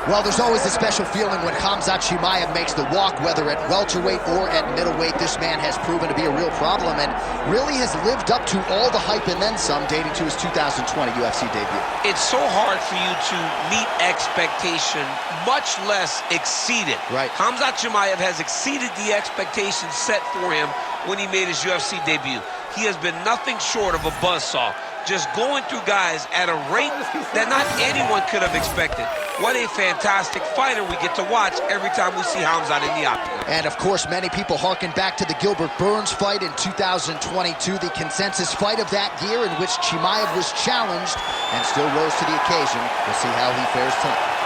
Well, there's always a special feeling when Khamzat Chimaev makes the walk, whether at welterweight or at middleweight. This man has proven to be a real problem and really has lived up to all the hype and then some, dating to his 2020 UFC debut. It's so hard for you to meet expectation, much less exceed it. Right. Khamzat Chimaev has exceeded the expectations set for him when he made his UFC debut. He has been nothing short of a buzzsaw, just going through guys at a rate that not anyone could have expected. What a fantastic fighter we get to watch every time we see Khamzat in the octagon. And of course, many people harken back to the Gilbert Burns fight in 2022, the consensus fight of that year in which Chimaev was challenged and still rose to the occasion. We'll see how he fares tonight.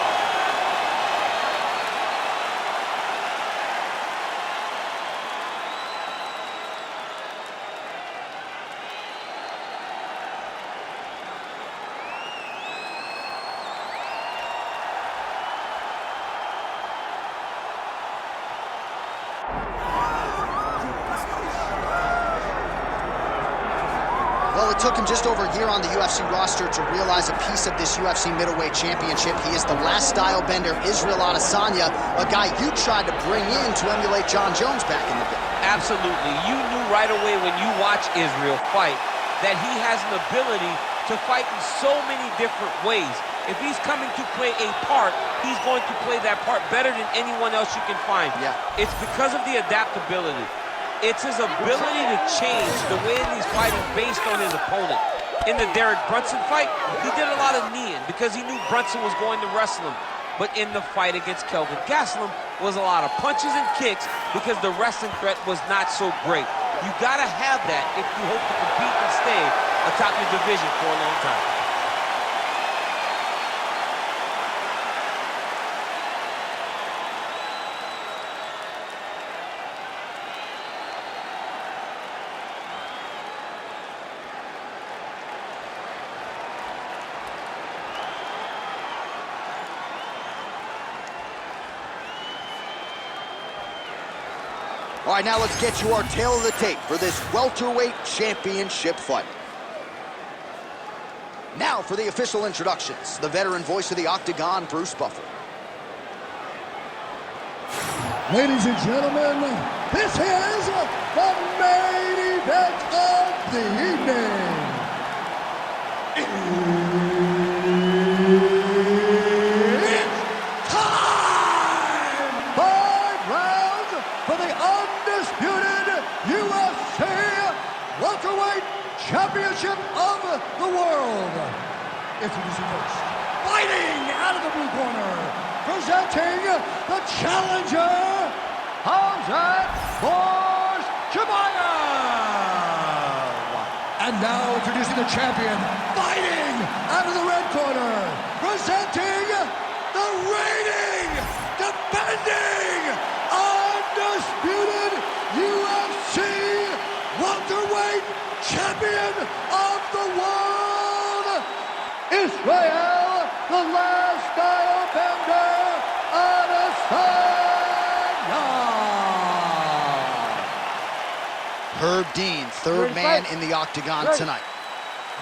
Well, it took him just over a year on the UFC roster to realize a piece of this UFC middleweight championship. He is the last style bender, Israel Adesanya, a guy you tried to bring in to emulate John Jones back in the day. Absolutely. You knew right away when you watch Israel fight that he has an ability to fight in so many different ways. If he's coming to play a part, he's going to play that part better than anyone else you can find. Yeah. It's because of the adaptability. It's his ability to change the way that he's fighting based on his opponent. In the Derek Brunson fight, he did a lot of kneeing because he knew Brunson was going to wrestle him. But in the fight against Kelvin Gastelum was a lot of punches and kicks because the wrestling threat was not so great. You gotta have that if you hope to compete and stay atop your division for a long time. All right, now let's get you our tail of the tape for this welterweight championship fight. Now for the official introductions, the veteran voice of the Octagon, Bruce Buffer. Ladies and gentlemen, this is the main event of the evening. It's time! 5 rounds for the undisputed UFC welterweight championship of the world. Introducing first, fighting out of the blue corner, presenting the challenger, Khamzat Chimaev. And now introducing the champion, fighting out of the red corner, presenting the reigning, defending, undisputed UFC welterweight champion of the world, Israel, the last style bender, Adesanya. Herb Dean, third man in the Octagon tonight.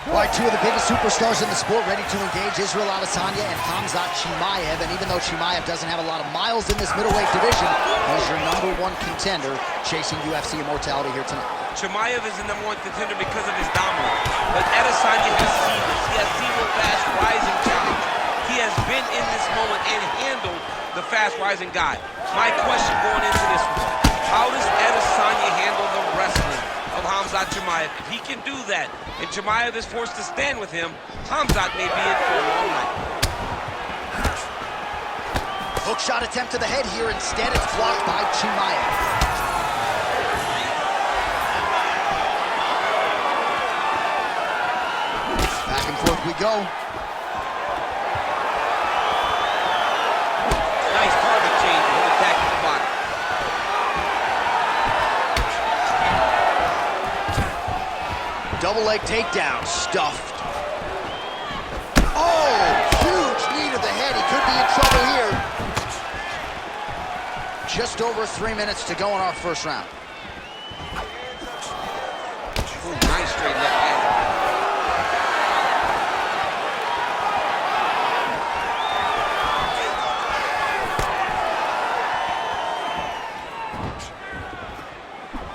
All right, two of the biggest superstars in the sport ready to engage, Israel Adesanya and Khamzat Chimaev. And even though Chimaev doesn't have a lot of miles in this middleweight division, he's your #1 contender chasing UFC immortality here tonight. Chimaev is the #1 contender because of his dominance. But Adesanya has seen this. He has seen the fast rising challenge. He has been in this moment and handled the fast rising guy. My question going into this one, how does Adesanya handle the wrestling of Khamzat Chimaev? If he can do that, and Chimaev is forced to stand with him, Khamzat may be in for a long night. Hook shot attempt to the head here. Instead, it's blocked by Chimaev. Back and forth we go. Nice target change with attacking the body. Double leg takedown, stuffed. Oh, huge knee to the head. He could be in trouble here. Just over 3 minutes to go in our first round. Ooh, nice straight left hand.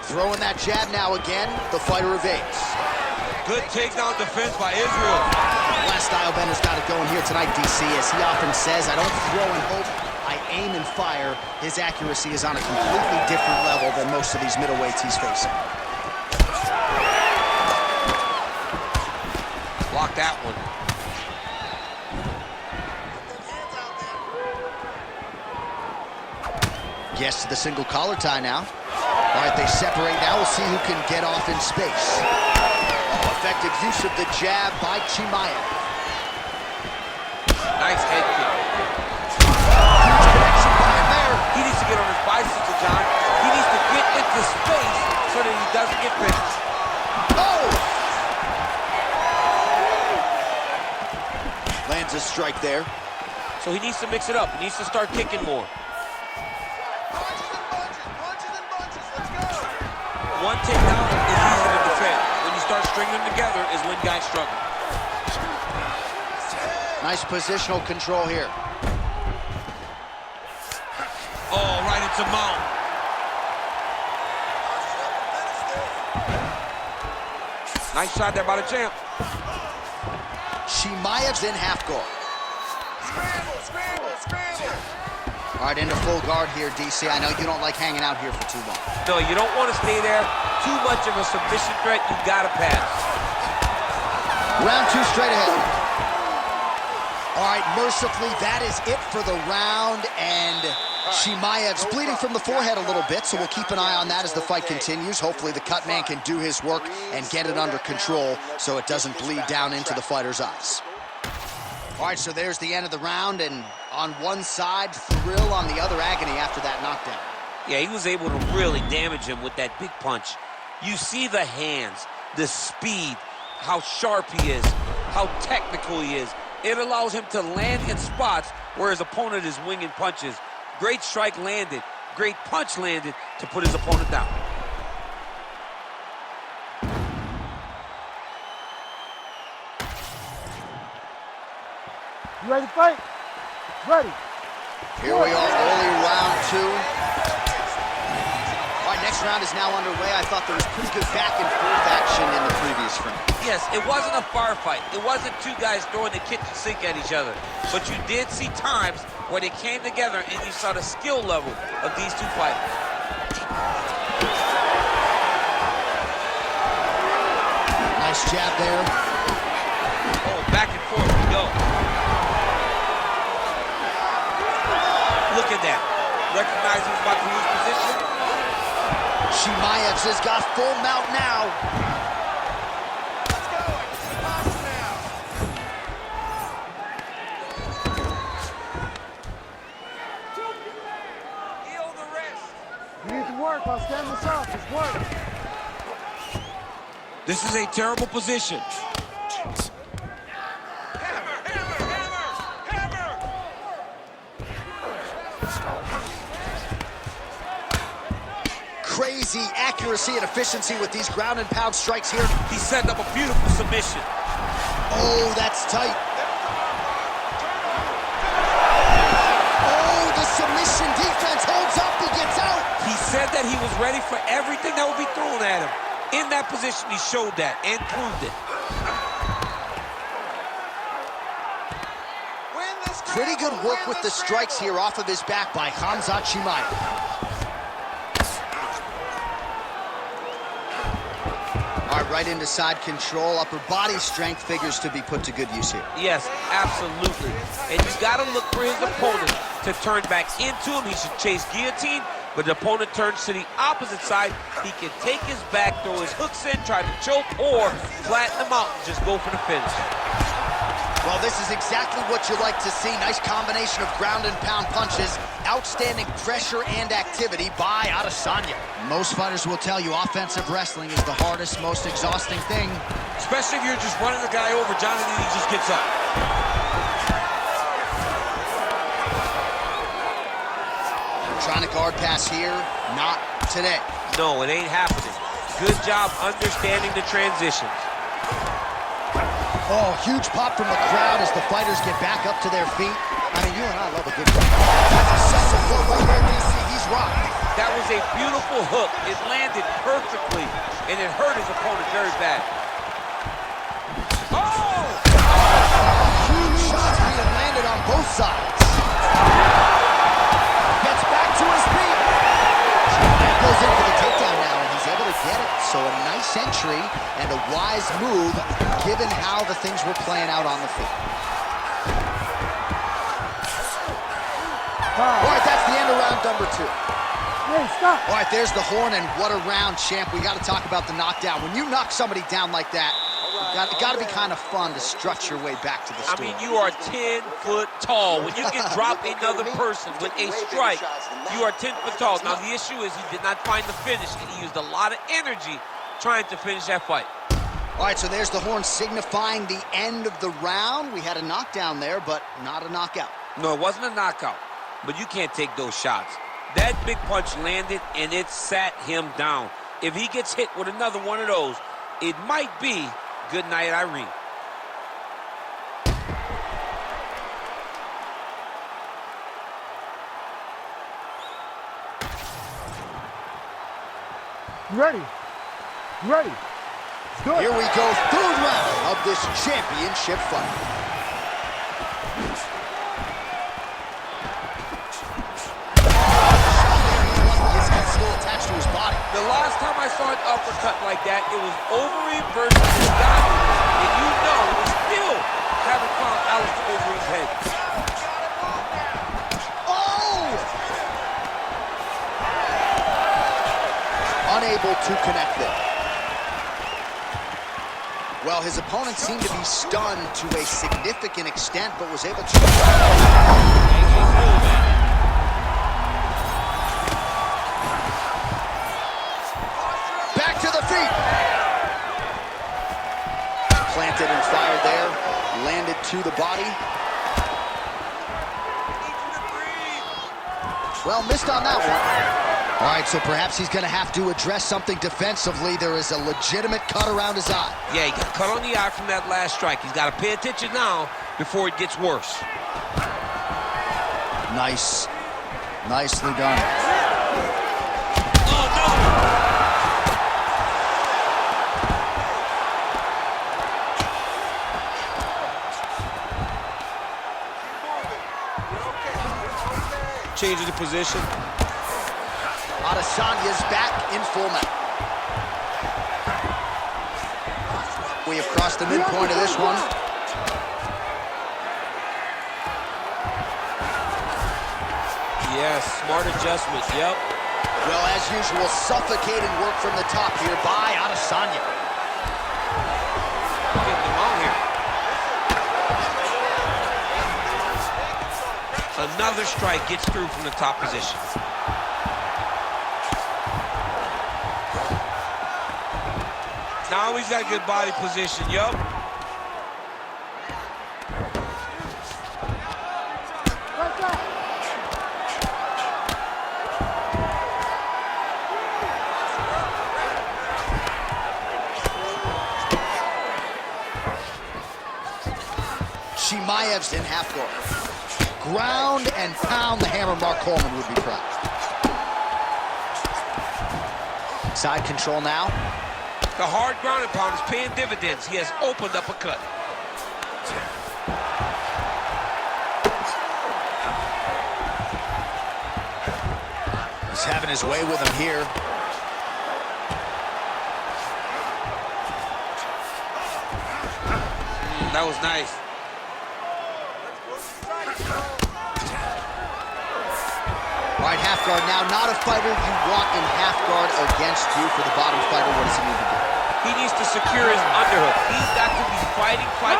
Throwing that jab now again. The fighter evades. Good takedown defense by Israel. Last style bender's got it going here tonight, DC. As he often says, I don't throw and hope, I aim and fire. His accuracy is on a completely different level than most of these middleweights he's facing. Block that one. Gets to the single collar tie now. All right, they separate now. We'll see who can get off in space. Oh, effective use of the jab by Chimaev. Nice head kick. Huge connection by him there. He needs to get on his bicycle, John. He needs to get into space so that he doesn't get finished. Oh! Lands a strike there. So he needs to mix it up. He needs to start kicking more. One takedown is easy to defend. When you start stringing them together is when guys struggle. Nice positional control here. Oh, right into mount. Nice shot there by the champ. Chimaev's in half guard. Scramble, scramble, scramble. All right, into full guard here, DC. I know you don't like hanging out here for too long. No, you don't want to stay there. Too much of a submission threat. You gotta pass. Round two straight ahead. All right, mercifully, that is it for the round, and Chimaev's bleeding from the forehead a little bit, so we'll keep an eye on that as the fight continues. Hopefully the cut man can do his work and get it under control so it doesn't bleed down into the fighter's eyes. All right, so there's the end of the round, and on one side, thrill, on the other, agony after that knockdown. Yeah, he was able to really damage him with that big punch. You see the hands, the speed, how sharp he is, how technical he is. It allows him to land in spots where his opponent is winging punches. Great strike landed, great punch landed to put his opponent down. You ready to fight? Ready. Here we are, early round two. All right, next round is now underway. I thought there was pretty good back and forth action in the previous round. Yes, it wasn't a firefight. It wasn't two guys throwing the kitchen sink at each other. But you did see times where they came together and you saw the skill level of these two fighters. Nice jab there. Oh, back and forth we go. Look at that. Recognize he's about to lose position. Chimaev's has got full mount now. Let's go. It's impossible now. Heal the wrist. You need to work. I'll stand this up. Just work. This is a terrible position. Hammer, hammer, hammer, hammer. Crazy accuracy and efficiency with these ground and pound strikes here. He set up a beautiful submission. Oh, that's tight. Oh, the submission defense holds up. He gets out. He said that he was ready for everything that would be thrown at him. In that position, he showed that and proved it. Win the scramble, Pretty good work win with the strikes scramble. here off of his back by Khamzat Chimaev. All right, right into side control. Upper body strength figures to be put to good use here. Yes, absolutely. And you got to look for his opponent to turn back into him. He should chase guillotine, but the opponent turns to the opposite side. He can take his back, throw his hooks in, try to choke, or flatten him out and just go for the finish. Well, this is exactly what you like to see. Nice combination of ground and pound punches. Outstanding pressure and activity by Adesanya. Most fighters will tell you offensive wrestling is the hardest, most exhausting thing. Especially if you're just running the guy over, John, and then he just gets up. Trying to guard pass here, not today. No, it ain't happening. Good job understanding the transitions. Oh, huge pop from the crowd as the fighters get back up to their feet. I mean, you and I love a good fight. That's a second blow right there, DC. He's rocked. That was a beautiful hook. It landed perfectly, and it hurt his opponent very bad. Oh! Huge shots being landed on both sides. Gets back to his feet. Chimaev goes in for the takedown now, and he's able to get it. So a nice entry and a wise move, given how the things were playing out on the field. All right, that's the end of round number 2. Hey, stop. All right, there's the horn, and what a round, champ. We got to talk about the knockdown. When you knock somebody down like that, it got to be kind of fun to strut your way back to the store. I mean, you are 10 foot tall. When you can drop another person with a strike, you are 10 foot tall. Now, the issue is he did not find the finish, and he used a lot of energy trying to finish that fight. All right, so there's the horn signifying the end of the round. We had a knockdown there, but not a knockout. No, it wasn't a knockout, but you can't take those shots. That big punch landed, and it sat him down. If he gets hit with another one of those, it might be good night, Irene. You ready? You ready? Let's do it. Here we go, third round of this championship fight. The last time I saw an uppercut like that, it was Overeem versus Ngannou, and you know we still haven't found Alistair Overeem's head. Oh! Unable to connect there. Well, his opponent seemed to be stunned to a significant extent, but was able to... Planted and fired there, landed to the body. Well, missed on that one. All right, so perhaps he's going to have to address something defensively. There is a legitimate cut around his eye. Yeah, he got cut on the eye from that last strike. He's got to pay attention now before it gets worse. Nice. Nicely done. Changing the position. Adesanya's back in full mount. We have crossed the midpoint of this one. Yes, smart adjustment, yep. Well, as usual, suffocating work from the top here by Adesanya. Getting him on here. Another strike gets through from the top position. Now he's got good body position, yup. Chimaev's in half guard. Ground and pound the hammer. Mark Coleman would be proud. Side control now. The hard ground and pound is paying dividends. He has opened up a cut. He's having his way with him here. That was nice. All right, half guard now. Not a fighter you want in half guard against you. For the bottom fighter, what does he need to do? He needs to secure his underhook. He's got to be fighting for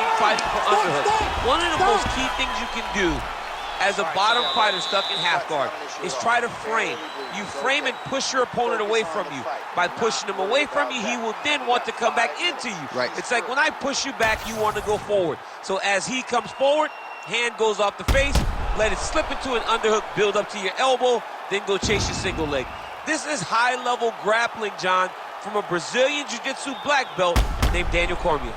underhook. One of the most key things you can do as a bottom fighter stuck in half guard is try to frame. You frame and push your opponent away from you. By pushing him away from you, he will then want to come back into you. Right. It's like when I push you back, you want to go forward. So as he comes forward, hand goes off the face, let it slip into an underhook, build up to your elbow, then go chase your single leg. This is high-level grappling, John, from a Brazilian Jiu-Jitsu black belt named Daniel Cormier.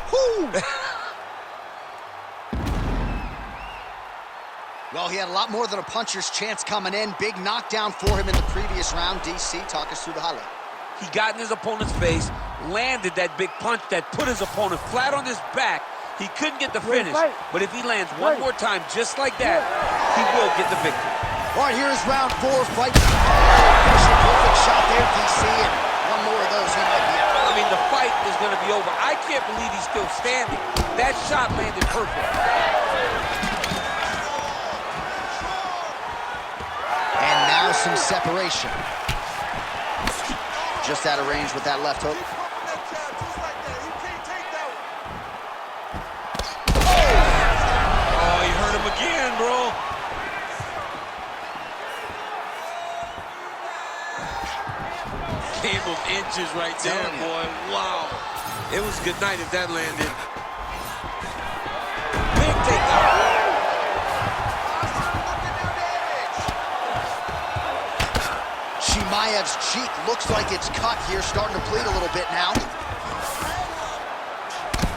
Well, he had a lot more than a puncher's chance coming in. Big knockdown for him in the previous round. DC, talk us through the highlight. He got in his opponent's face, landed that big punch that put his opponent flat on his back. He couldn't get the finish, but if he lands one more time just like that, he will get the victory. All right, here's round 4. Fight. Finishing perfect shot there, DC, and one more of those, he might be out. I mean, the fight is going to be over. I can't believe he's still standing. That shot landed perfect. And now some separation. Just out of range with that left hook. Oh, you hurt him again, bro. Game of inches right there, boy. Wow. It was good night if that landed. Big takedown. Chimaev's cheek looks like it's cut here, starting to bleed a little bit now.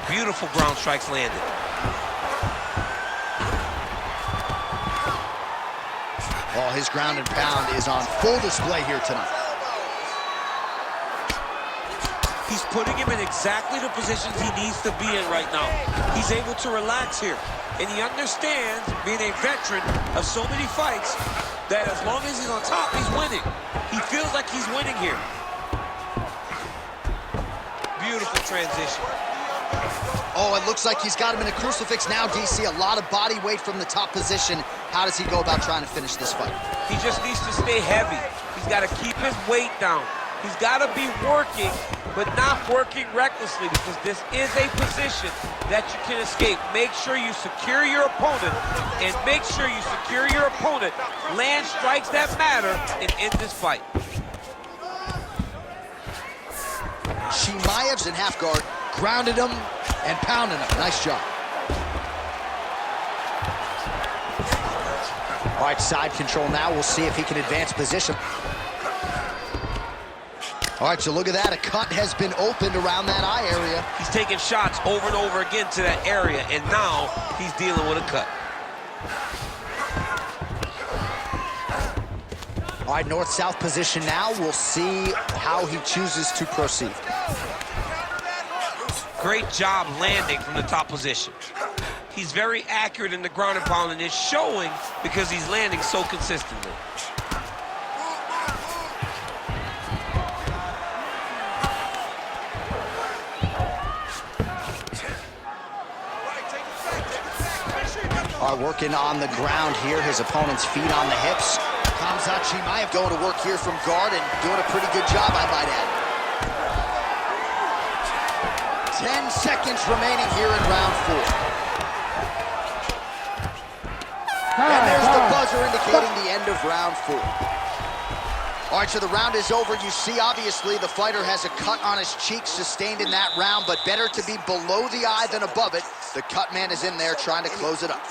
Beautiful ground strikes landed. Oh, his ground and pound is on full display here tonight. He's putting him in exactly the positions he needs to be in right now. He's able to relax here. And he understands, being a veteran of so many fights, that as long as he's on top, he's winning. He feels like he's winning here. Beautiful transition. Oh, it looks like he's got him in a crucifix now, DC. A lot of body weight from the top position. How does he go about trying to finish this fight? He just needs to stay heavy. He's got to keep his weight down. He's got to be working, but not working recklessly, because this is a position that you can escape. Make sure you secure your opponent, and make sure you secure your opponent, land strikes that matter, and end this fight. Chimaev's in half guard, grounded him and pounded him. Nice job. All right, side control now. We'll see if he can advance position. All right, so look at that. A cut has been opened around that eye area. He's taking shots over and over again to that area, and now he's dealing with a cut. All right, north-south position now. We'll see how he chooses to proceed. Great job landing from the top position. He's very accurate in the ground and pound, and it's showing because he's landing so consistently. Are working on the ground here. His opponent's feet on the hips. Khamzat Chimaev going to work here from guard and doing a pretty good job, I might add. 10 seconds remaining here in round 4. And there's the buzzer indicating the end of round 4. All right, so the round is over. You see, obviously, the fighter has a cut on his cheek sustained in that round, but better to be below the eye than above it. The cut man is in there trying to close it up.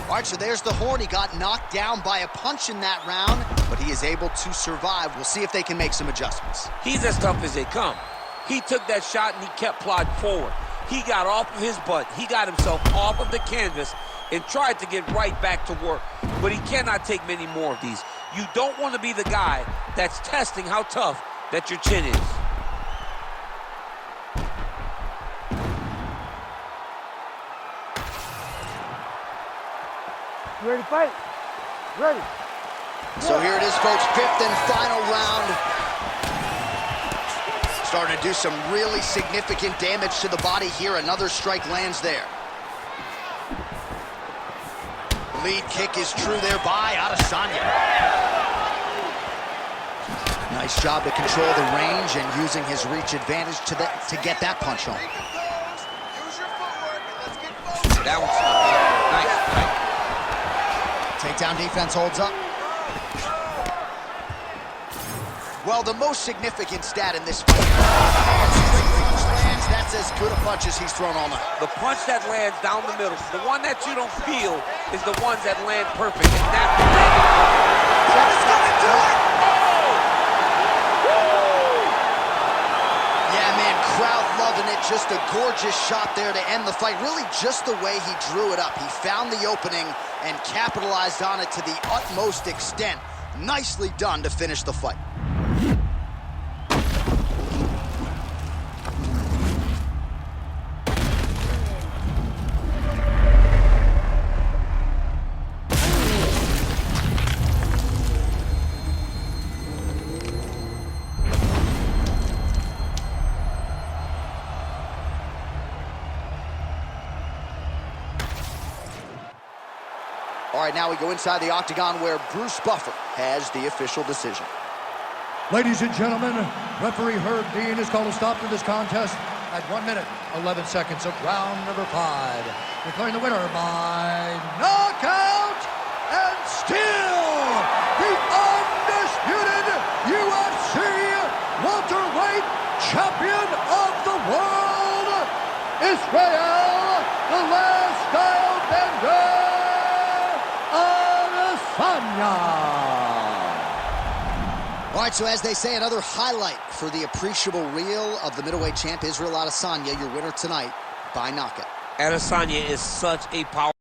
All right, so there's the horn. He got knocked down by a punch in that round, but he is able to survive. We'll see if they can make some adjustments. He's as tough as they come. He took that shot and he kept plodding forward. He got off of his butt. He got himself off of the canvas and tried to get right back to work. But he cannot take many more of these. You don't want to be the guy that's testing how tough that your chin is. You ready to fight? Ready. So here it is, folks, 5th and final round. Starting to do some really significant damage to the body here. Another strike lands there. Lead kick is true there by Adesanya. Nice job to control the range and using his reach advantage to get that punch home. That was nice. Takedown defense holds up. Well, the most significant stat in this fight, that's as good a punch as he's thrown all night. The punch that lands down the middle, the one that you don't feel, is the ones that land perfect. And that landed perfect. That's gonna do it! Yeah, man, crowd loving it. Just a gorgeous gorgeous shot there to end the fight. Really just the way he drew it up. He found the opening and capitalized on it to the utmost extent. Nicely done to finish the fight. All right, now we go inside the octagon where Bruce Buffer has the official decision. Ladies and gentlemen, referee Herb Dean has called a stop to this contest at 1 minute, 11 seconds of round number 5. Declaring the winner by knockout and still the undisputed UFC welterweight champion of the world, Israel, the last style bender. All right, so as they say, another highlight for the appreciable reel of the middleweight champ, Israel Adesanya, your winner tonight by knockout. Adesanya is such a powerful